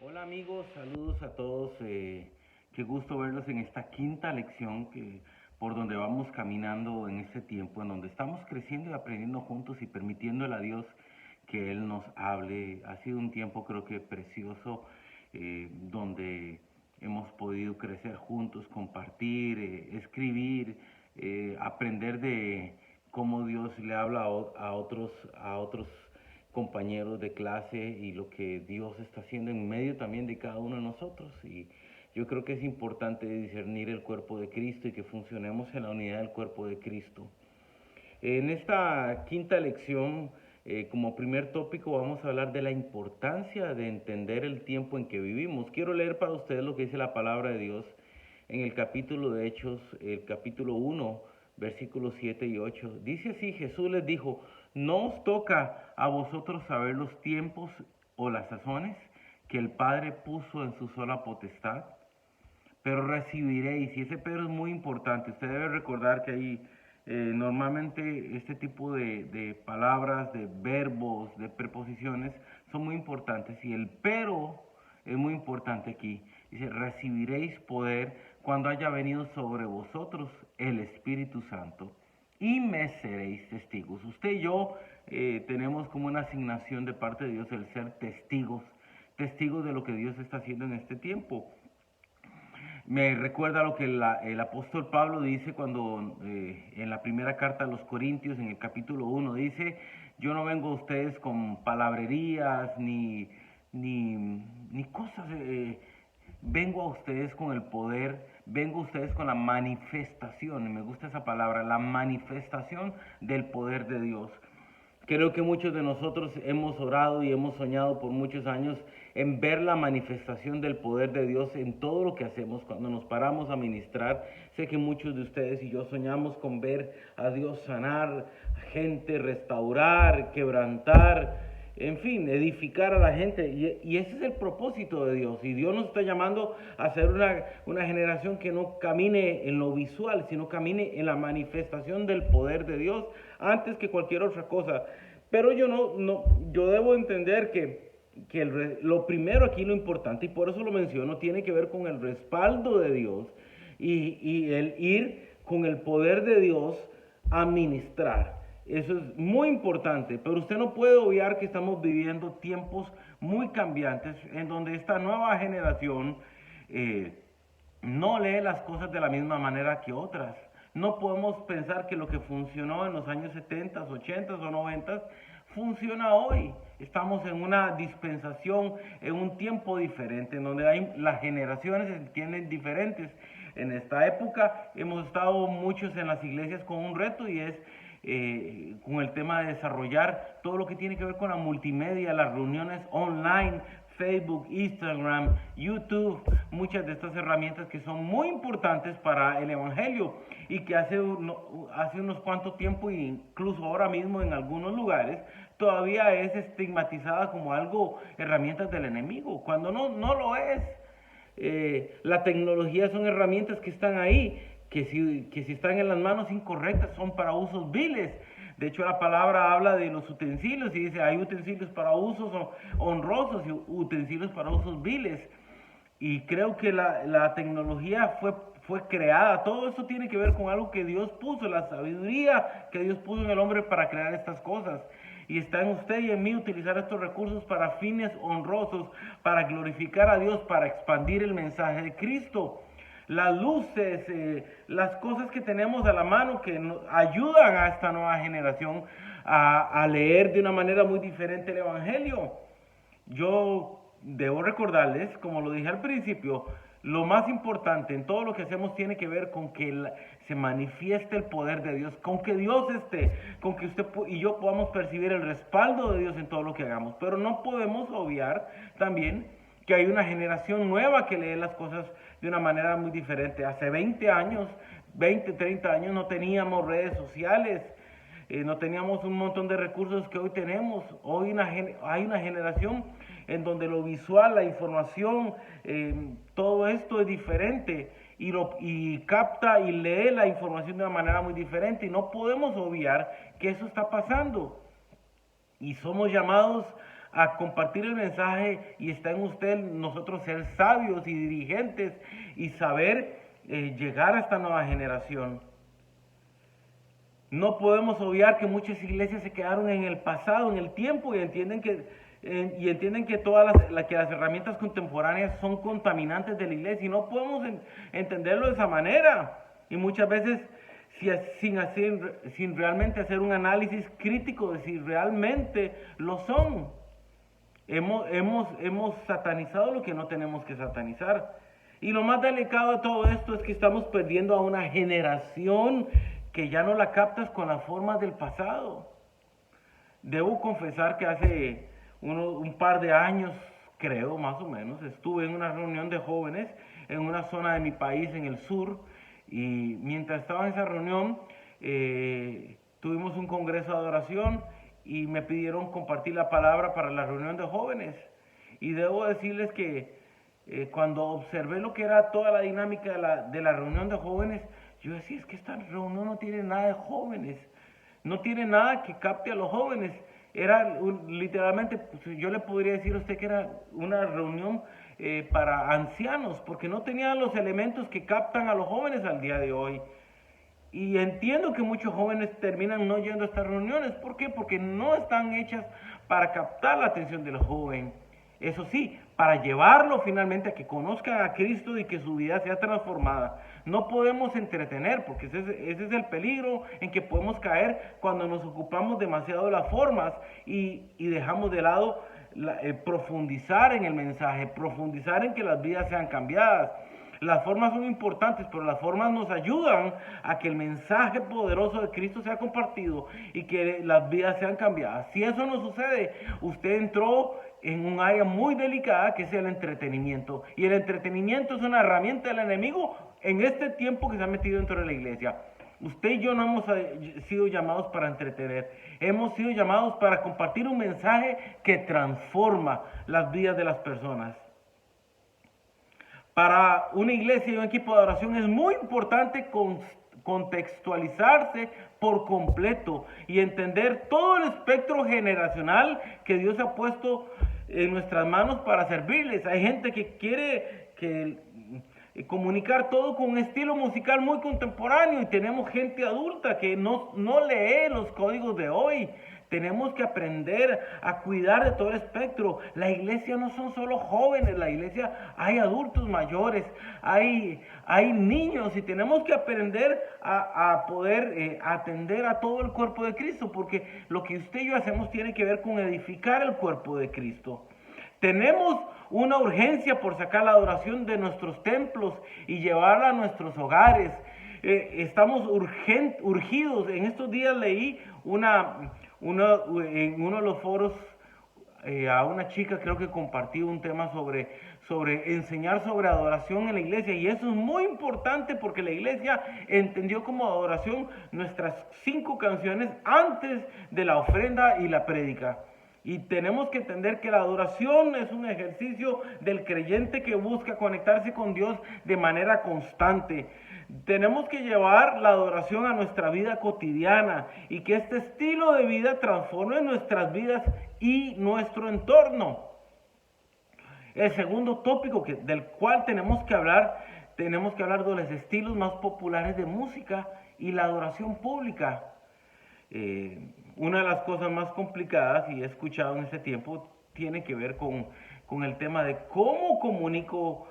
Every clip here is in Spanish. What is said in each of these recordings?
Hola amigos, saludos a todos. Qué gusto verlos en esta quinta lección por donde vamos caminando en este tiempo, en donde estamos creciendo y aprendiendo juntos y permitiéndole a Dios que Él nos hable. Ha sido un tiempo creo que precioso, donde hemos podido crecer juntos, compartir, escribir, aprender de cómo Dios le habla a otros compañeros de clase y lo que Dios está haciendo en medio también de cada uno de nosotros. Y yo creo que es importante discernir el cuerpo de Cristo y que funcionemos en la unidad del cuerpo de Cristo. En esta quinta lección, como primer tópico, vamos a hablar de la importancia de entender el tiempo en que vivimos. Quiero leer para ustedes lo que dice la palabra de Dios en el capítulo de Hechos, el capítulo 1, versículos 7 y 8. Dice así: Jesús les dijo: no os toca a vosotros saber los tiempos o las sazones que el Padre puso en su sola potestad, pero recibiréis. Y ese pero es muy importante. Usted debe recordar que hay normalmente este tipo de palabras, de verbos, de preposiciones son muy importantes, y el pero es muy importante aquí. Dice: recibiréis poder cuando haya venido sobre vosotros el Espíritu Santo, y me seréis testigos. Usted y yo tenemos como una asignación de parte de Dios el ser testigos, testigos de lo que Dios está haciendo en este tiempo. Me recuerda lo que el apóstol Pablo dice cuando en la primera carta a los Corintios, en el capítulo 1, dice: yo no vengo a ustedes con palabrerías ni cosas, vengo a ustedes con el poder, vengo a ustedes con la manifestación, y me gusta esa palabra, la manifestación del poder de Dios. Creo que muchos de nosotros hemos orado y hemos soñado por muchos años en ver la manifestación del poder de Dios en todo lo que hacemos cuando nos paramos a ministrar. Sé que muchos de ustedes y yo soñamos con ver a Dios sanar gente, restaurar, quebrantar, en fin, edificar a la gente. Y ese es el propósito de Dios. Y Dios nos está llamando a ser una generación que no camine en lo visual, sino camine en la manifestación del poder de Dios antes que cualquier otra cosa. Pero yo debo entender que lo primero aquí, lo importante, y por eso lo menciono, tiene que ver con el respaldo de Dios y el ir con el poder de Dios a ministrar. Eso es muy importante, pero usted no puede obviar que estamos viviendo tiempos muy cambiantes en donde esta nueva generación eh, no lee las cosas de la misma manera que otras. No podemos pensar que lo que funcionó en los años 70, 80 o 90 funciona hoy. Estamos en una dispensación, en un tiempo diferente, en donde las generaciones se entienden diferentes. En esta época hemos estado muchos en las iglesias con un reto, y es con el tema de desarrollar todo lo que tiene que ver con la multimedia, las reuniones online, Facebook, Instagram, YouTube, muchas de estas herramientas que son muy importantes para el Evangelio, y que hace unos cuantos tiempo, incluso ahora mismo en algunos lugares, todavía es estigmatizada como algo, herramientas del enemigo, cuando no lo es. La tecnología son herramientas que están ahí, que si están en las manos incorrectas son para usos viles. De hecho, la palabra habla de los utensilios y dice: hay utensilios para usos honrosos y utensilios para usos viles. Y creo que la tecnología fue creada. Todo eso tiene que ver con algo que Dios puso, la sabiduría que Dios puso en el hombre para crear estas cosas. Y está en usted y en mí utilizar estos recursos para fines honrosos, para glorificar a Dios, para expandir el mensaje de Cristo. Las luces, las cosas que tenemos a la mano que nos ayudan a esta nueva generación a leer de una manera muy diferente el Evangelio. Yo debo recordarles, como lo dije al principio, lo más importante en todo lo que hacemos tiene que ver con que se manifieste el poder de Dios, con que Dios esté, con que usted y yo podamos percibir el respaldo de Dios en todo lo que hagamos. Pero no podemos obviar también que hay una generación nueva que lee las cosas de una manera muy diferente. Hace 20 años, 20, 30 años no teníamos redes sociales, no teníamos un montón de recursos que hoy tenemos. Hoy hay una generación en donde lo visual, la información, todo esto es diferente, y capta y lee la información de una manera muy diferente, y no podemos obviar que eso está pasando. Y somos llamados a compartir el mensaje y está en usted nosotros ser sabios y dirigentes y saber llegar a esta nueva generación. No podemos obviar que muchas iglesias se quedaron en el pasado, en el tiempo, y entienden que todas las herramientas contemporáneas son contaminantes de la iglesia, y no podemos entenderlo de esa manera. Y muchas veces sin realmente hacer un análisis crítico de si realmente lo son. Hemos satanizado lo que no tenemos que satanizar. Y lo más delicado de todo esto es que estamos perdiendo a una generación que ya no la captas con las formas del pasado. Debo confesar que hace un par de años, creo, más o menos, estuve en una reunión de jóvenes en una zona de mi país, en el sur, y mientras estaba en esa reunión, tuvimos un congreso de adoración y me pidieron compartir la palabra para la reunión de jóvenes. Y debo decirles que cuando observé lo que era toda la dinámica de la reunión de jóvenes, yo decía, es que esta reunión no tiene nada de jóvenes, no tiene nada que capte a los jóvenes. Era literalmente, pues, yo le podría decir a usted que era una reunión para ancianos, porque no tenía los elementos que captan a los jóvenes al día de hoy. Y entiendo que muchos jóvenes terminan no yendo a estas reuniones. ¿Por qué? Porque no están hechas para captar la atención del joven. Eso sí, para llevarlo finalmente a que conozcan a Cristo y que su vida sea transformada. No podemos entretener, porque ese es el peligro en que podemos caer cuando nos ocupamos demasiado de las formas y dejamos de lado profundizar en el mensaje, profundizar en que las vidas sean cambiadas. Las formas son importantes, pero las formas nos ayudan a que el mensaje poderoso de Cristo sea compartido y que las vidas sean cambiadas. Si eso no sucede, usted entró en un área muy delicada que es el entretenimiento. Y el entretenimiento es una herramienta del enemigo en este tiempo que se ha metido dentro de la iglesia. Usted y yo no hemos sido llamados para entretener, hemos sido llamados para compartir un mensaje que transforma las vidas de las personas. Para una iglesia y un equipo de oración es muy importante contextualizarse por completo y entender todo el espectro generacional que Dios ha puesto en nuestras manos para servirles. Hay gente que quiere comunicar todo con un estilo musical muy contemporáneo y tenemos gente adulta que no lee los códigos de hoy. Tenemos que aprender a cuidar de todo el espectro. La iglesia no son solo jóvenes, la iglesia hay adultos mayores, hay niños y tenemos que aprender a poder atender a todo el cuerpo de Cristo, porque lo que usted y yo hacemos tiene que ver con edificar el cuerpo de Cristo. Tenemos una urgencia por sacar la adoración de nuestros templos y llevarla a nuestros hogares. Estamos urgidos. En estos días leí en uno de los foros a una chica, creo que compartió un tema sobre enseñar sobre adoración en la iglesia, y eso es muy importante porque la iglesia entendió como adoración nuestras 5 canciones antes de la ofrenda y la prédica. Y tenemos que entender que la adoración es un ejercicio del creyente que busca conectarse con Dios de manera constante. Tenemos que llevar la adoración a nuestra vida cotidiana y que este estilo de vida transforme nuestras vidas y nuestro entorno. El segundo tópico del cual tenemos que hablar de los estilos más populares de música y la adoración pública. Una de las cosas más complicadas, y he escuchado en este tiempo, tiene que ver con el tema de cómo comunico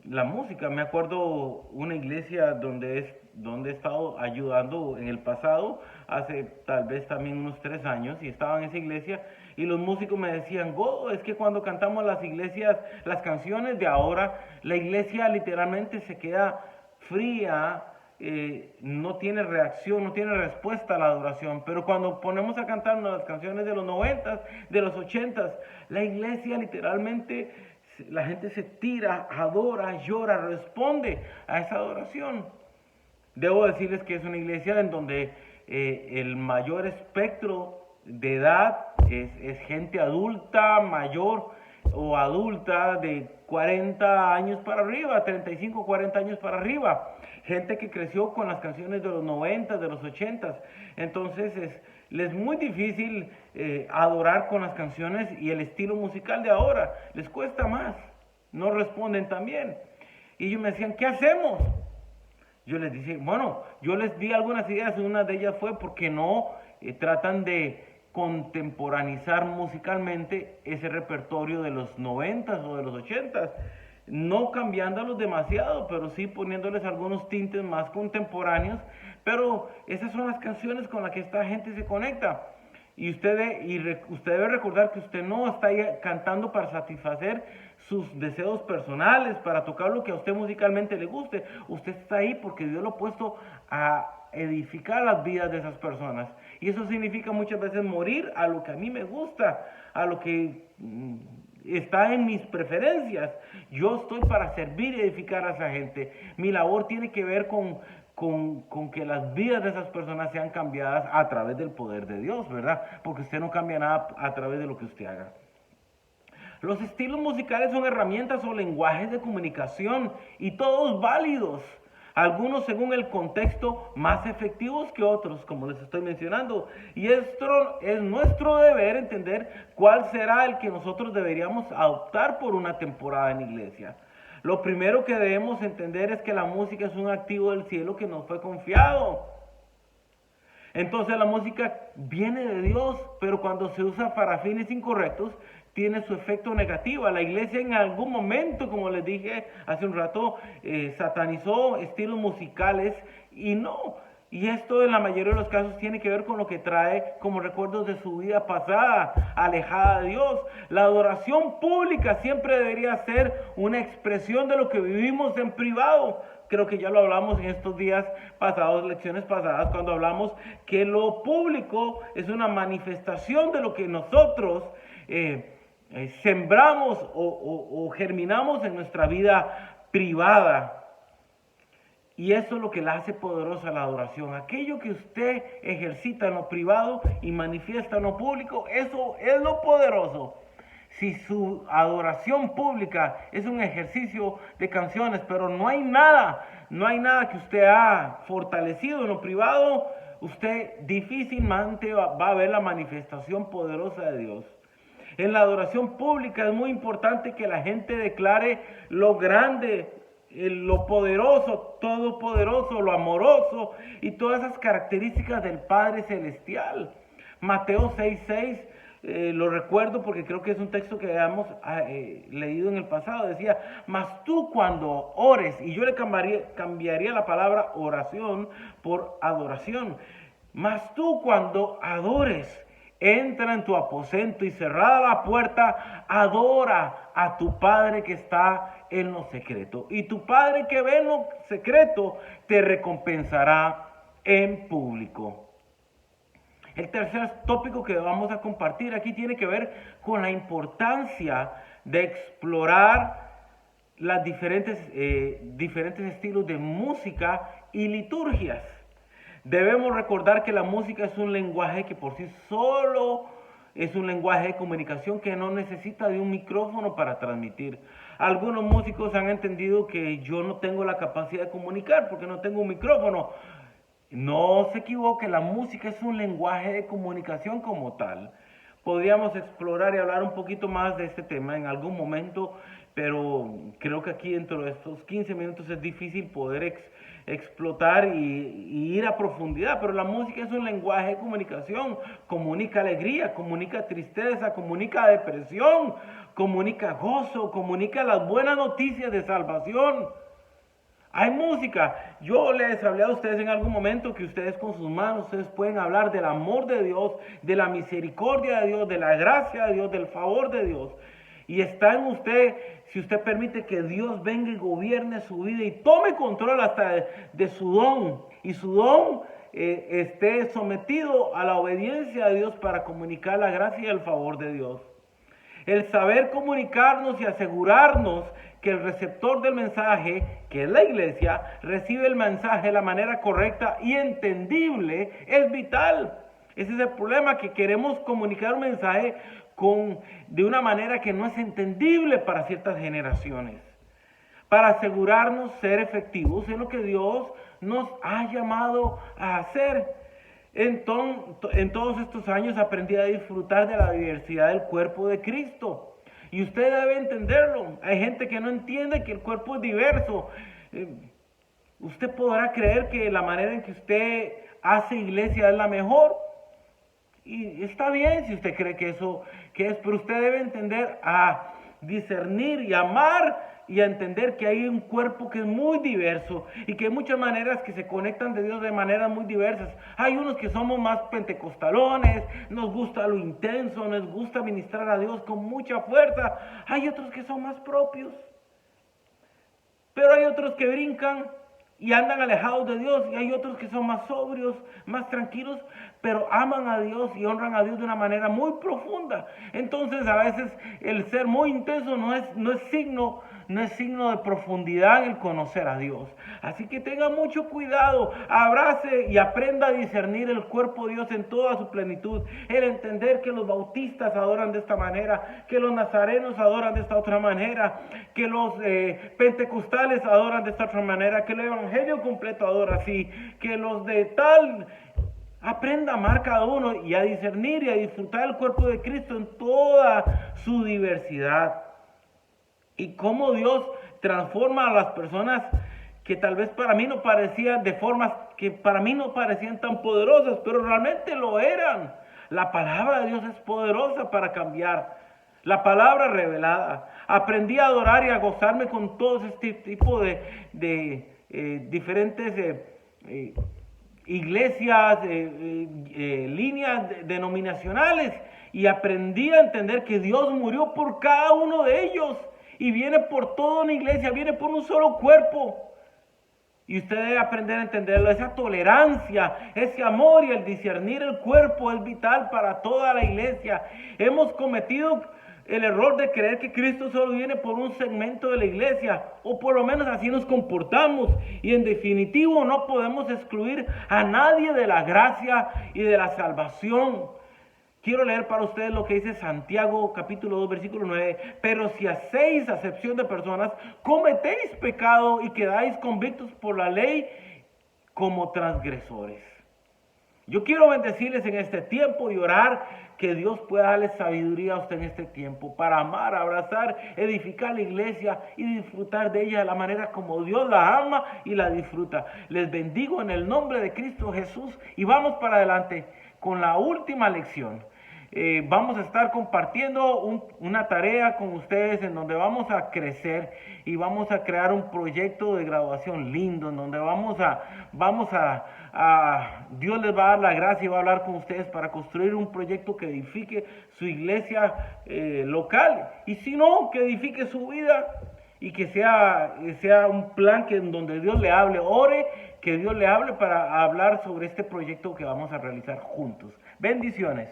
la música. Me acuerdo una iglesia donde he estado ayudando en el pasado, hace tal vez también unos 3 años, y estaba en esa iglesia, y los músicos me decían, Godo, es que cuando cantamos las canciones de ahora, la iglesia literalmente se queda fría, no tiene reacción, no tiene respuesta a la adoración. Pero cuando ponemos a cantar las canciones de los 90s, de los 80s, la iglesia literalmente, la gente se tira, adora, llora, responde a esa adoración. Debo decirles que es una iglesia en donde el mayor espectro de edad es gente adulta, mayor o adulta de 40 años para arriba, 35, 40 años para arriba. Gente que creció con las canciones de los 90, de los 80. Entonces les es muy difícil adorar con las canciones y el estilo musical de ahora. Les cuesta más, no responden tan bien. Y ellos me decían, ¿qué hacemos? Yo les dije, bueno, yo les di algunas ideas, una de ellas fue porque no tratan de contemporanizar musicalmente ese repertorio de los 90s o de los 80s, no cambiándolos demasiado, pero sí poniéndoles algunos tintes más contemporáneos, pero esas son las canciones con las que esta gente se conecta. Y usted debe recordar que usted no está ahí cantando para satisfacer sus deseos personales, para tocar lo que a usted musicalmente le guste. Usted está ahí porque Dios lo ha puesto a edificar las vidas de esas personas. Y eso significa muchas veces morir a lo que a mí me gusta, a lo que está en mis preferencias. Yo estoy para servir y edificar a esa gente. Mi labor tiene que ver con que las vidas de esas personas sean cambiadas a través del poder de Dios, ¿verdad? Porque usted no cambia nada a través de lo que usted haga. Los estilos musicales son herramientas o lenguajes de comunicación y todos válidos. Algunos según el contexto más efectivos que otros, como les estoy mencionando. Y esto es nuestro deber entender cuál será el que nosotros deberíamos adoptar por una temporada en iglesia. Lo primero que debemos entender es que la música es un activo del cielo que nos fue confiado. Entonces la música viene de Dios, pero cuando se usa para fines incorrectos, tiene su efecto negativo. La iglesia en algún momento, como les dije hace un rato, satanizó estilos musicales y no. Y esto en la mayoría de los casos tiene que ver con lo que trae como recuerdos de su vida pasada, alejada de Dios. La adoración pública siempre debería ser una expresión de lo que vivimos en privado. Creo que ya lo hablamos en estos días pasados, lecciones pasadas, cuando hablamos que lo público es una manifestación de lo que nosotros sembramos o germinamos en nuestra vida privada. Y eso es lo que la hace poderosa la adoración. Aquello que usted ejercita en lo privado y manifiesta en lo público, eso es lo poderoso. Si su adoración pública es un ejercicio de canciones, pero no hay nada que usted ha fortalecido en lo privado, usted difícilmente va a ver la manifestación poderosa de Dios. En la adoración pública es muy importante que la gente declare lo grande, lo poderoso, todopoderoso, lo amoroso y todas esas características del Padre Celestial. Mateo 6:6, lo recuerdo porque creo que es un texto que habíamos leído en el pasado. Decía, mas tú cuando ores, y yo le cambiaría la palabra oración por adoración. Mas tú cuando adores, entra en tu aposento y cerrada la puerta, adora a tu Padre que está en lo secreto. Y tu Padre que ve en lo secreto te recompensará en público. El tercer tópico que vamos a compartir aquí tiene que ver con la importancia de explorar las diferentes estilos de música y liturgias. Debemos recordar que la música es un lenguaje que por sí solo es un lenguaje de comunicación que no necesita de un micrófono para transmitir. Algunos músicos han entendido que yo no tengo la capacidad de comunicar porque no tengo un micrófono. No se equivoque, la música es un lenguaje de comunicación como tal. Podríamos explorar y hablar un poquito más de este tema en algún momento, pero creo que aquí dentro de estos 15 minutos es difícil poder explotar y ir a profundidad, pero la música es un lenguaje de comunicación, comunica alegría, comunica tristeza, comunica depresión, comunica gozo, comunica las buenas noticias de salvación. Hay música. Yo les hablé a ustedes en algún momento que ustedes con sus manos, ustedes pueden hablar del amor de Dios, de la misericordia de Dios, de la gracia de Dios, del favor de Dios. Y está en usted, si usted permite que Dios venga y gobierne su vida y tome control hasta de su don. Y su don esté sometido a la obediencia de Dios para comunicar la gracia y el favor de Dios. El saber comunicarnos y asegurarnos que el receptor del mensaje, que es la iglesia, recibe el mensaje de la manera correcta y entendible, es vital. Ese es el problema, que queremos comunicar un mensaje de una manera que no es entendible para ciertas generaciones. Para asegurarnos ser efectivos en lo que Dios nos ha llamado a hacer. En todos estos años aprendí a disfrutar de la diversidad del cuerpo de Cristo. Y usted debe entenderlo. Hay gente que no entiende que el cuerpo es diverso. Usted podrá creer que la manera en que usted hace iglesia es la mejor. Y está bien si usted cree que eso es, pero usted debe entender a discernir y amar y a entender que hay un cuerpo que es muy diverso y que hay muchas maneras que se conectan de Dios de maneras muy diversas. Hay unos que somos más pentecostalones, nos gusta lo intenso, nos gusta ministrar a Dios con mucha fuerza. Hay otros que son más propios, pero hay otros que brincan y andan alejados de Dios, y hay otros que son más sobrios, más tranquilos, pero aman a Dios y honran a Dios de una manera muy profunda. Entonces a veces el ser muy intenso no es signo de profundidad en el conocer a Dios. Así que tenga mucho cuidado, abrace y aprenda a discernir el cuerpo de Dios en toda su plenitud. El entender que los bautistas adoran de esta manera, que los nazarenos adoran de esta otra manera, que los pentecostales adoran de esta otra manera, que el evangelio completo adora así, que los de tal. Aprenda a amar cada uno y a discernir y a disfrutar el cuerpo de Cristo en toda su diversidad. Y cómo Dios transforma a las personas que tal vez para mí no parecían, de formas que para mí no parecían tan poderosas, pero realmente lo eran. La palabra de Dios es poderosa para cambiar. La palabra revelada. Aprendí a adorar y a gozarme con todo este tipo de diferentes iglesias, líneas denominacionales, y aprendí a entender que Dios murió por cada uno de ellos y viene por toda una iglesia, viene por un solo cuerpo. Y usted debe aprender a entenderlo. Esa tolerancia, ese amor y el discernir el cuerpo es vital para toda la iglesia. Hemos cometido el error de creer que Cristo solo viene por un segmento de la iglesia, o por lo menos así nos comportamos, y en definitivo no podemos excluir a nadie de la gracia y de la salvación. Quiero leer para ustedes lo que dice Santiago capítulo 2 versículo 9. Pero si hacéis acepción de personas, cometéis pecado y quedáis convictos por la ley como transgresores. Yo quiero bendecirles en este tiempo y orar que Dios pueda darles sabiduría a usted en este tiempo para amar, abrazar, edificar la iglesia y disfrutar de ella de la manera como Dios la ama y la disfruta. Les bendigo en el nombre de Cristo Jesús y vamos para adelante con la última lección. Vamos a estar compartiendo una tarea con ustedes en donde vamos a crecer y vamos a crear un proyecto de graduación lindo, en donde Dios les va a dar la gracia y va a hablar con ustedes para construir un proyecto que edifique su iglesia local, y si no, que edifique su vida y que sea un plan en donde Dios le hable. Ore que Dios le hable para hablar sobre este proyecto que vamos a realizar juntos. Bendiciones.